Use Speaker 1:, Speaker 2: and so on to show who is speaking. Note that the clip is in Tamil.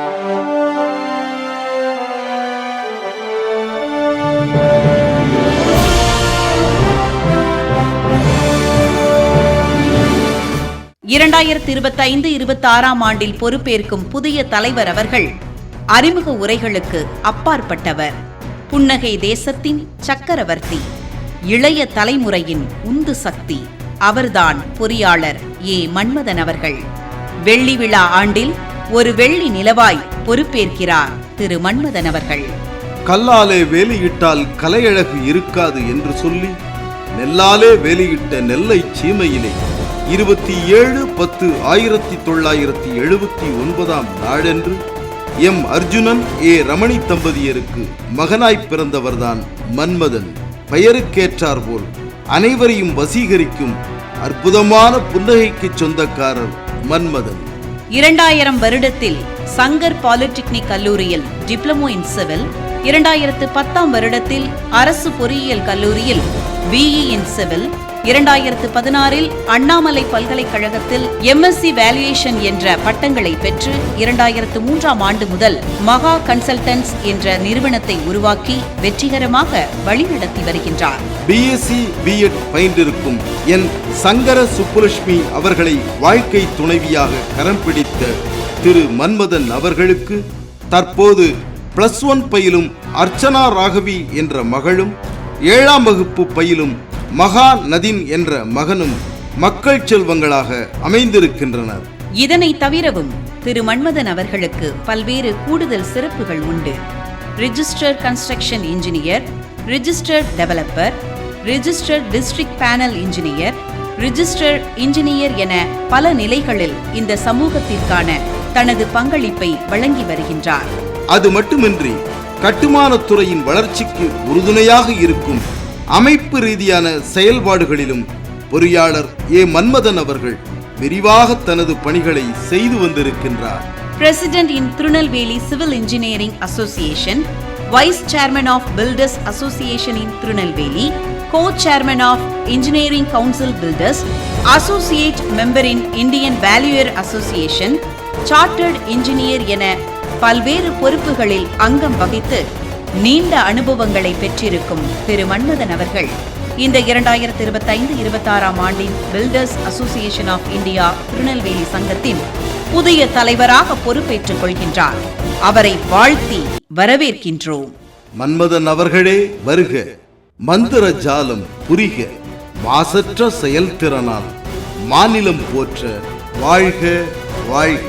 Speaker 1: (2025-26) ஆண்டில் பொறுப்பேற்கும் புதிய தலைவர் அவர்கள் அறிமுக உரைகளுக்கு அப்பாற்பட்டவர். புன்னகை தேசத்தின் சக்கரவர்த்தி, இளைய தலைமுறையின் உந்து சக்தி. அவர்தான் பொறியாளர் ஏ. மன்மதன் அவர்கள். வெள்ளி விழா ஆண்டில் ஒரு வெள்ளி நிலவாய் பொறுப்பேற்கிறார் திரு மன்மதன் அவர்கள்.
Speaker 2: கல்லாலே வேலியிட்டால் கலையழகு இருக்காது என்று சொல்லி நெல்லாலே வேலியிட்ட நெல்லை சீமையிலே 27/10/1979 நாளன்று எம். அர்ஜுனன் ஏ. ரமணி தம்பதியருக்கு மகனாய் பிறந்தவர்தான் மன்மதன். பெயருக்கேற்றார்போல் அனைவரையும் வசீகரிக்கும் அற்புதமான புன்னகைக்கு சொந்தக்காரர் மன்மதன்.
Speaker 1: 2000 வருடத்தில் சங்கர் பாலிடெக்னிக் கல்லூரியில் டிப்ளமோ இன் சிவில், 2010 வருடத்தில் அரசு பொறியியல் கல்லூரியில் BE இன் சிவில், 2016 அண்ணாமலை பல்கலைக்கழகத்தில் MSc வேல்யூவேஷன் என்ற பட்டங்களை பெற்று 2003 ஆண்டு முதல் மகா கன்சல்டன்ஸ் என்ற நிறுவனத்தை உருவாக்கி வெற்றிகரமாக வழிநடத்தி வருகின்றார்.
Speaker 2: BSc B.Ed பயின்றிருக்கும் என். சங்கர சுப்புலட்சுமி அவர்களை வாழ்க்கை துணைவியாக கரம் பிடித்த திரு மன்மதன் அவர்களுக்கு தற்போது +1 பயிலும் அர்ச்சனா ராகவி என்ற மகளும், 7ஆம் வகுப்பு பயிலும் மகா நதின் என்ற மகனும் மக்கள் செல்வங்களாக அமைந்திருக்கின்றனர்.
Speaker 1: இதனை தவிரவும் திரு மன்மதன் அவர்களுக்கு பல்வேறு கூடுதல் சிறப்புகள் உண்டு. Registered construction engineer, registered developer, registered district panel engineer, registered engineer என பல நிலைகளில் இந்த சமூகத்திற்கான தனது பங்களிப்பை வழங்கி வருகின்றார்.
Speaker 2: அது மட்டுமின்றி கட்டுமானத்துறையின் வளர்ச்சிக்கு உறுதுணையாக இருக்கும் அமைப்பு ரீதியான செயல்பாடுகளிலும் பொறியாளர் ஏ. மன்மதன் அவர்கள் விரிவாக தனது பணிகளை செய்து வந்திருக்கின்றார்.
Speaker 1: பிரசிடென்ட் இன் Tirunelveli civil engineering association, vice chairman of builders association இன் Tirunelveli, co-chairman of Engineering Council Builders, associate member in Indian Valuer Association, chartered engineer என பல்வேறு பொறுப்புகளில் அங்கம் வகித்து நீண்ட அனுபவங்களை பெற்றிருக்கும் திரு மன்மதன் அவர்கள் இந்த 2025-26 ஆண்டின் builders association of India Tirunelveli சங்கத்தின் புதிய தலைவராக பொறுப்பேற்றுக் கொள்கின்றார். அவரை வாழ்த்தி வரவேற்கின்றோம்.
Speaker 2: மன்மதன் அவர்களே வருக. மந்திர ஜாலம் புரிக. மாசற்ற செயல்திறனால் மாநிலம் போற்ற. வாழ்க வாழ்க.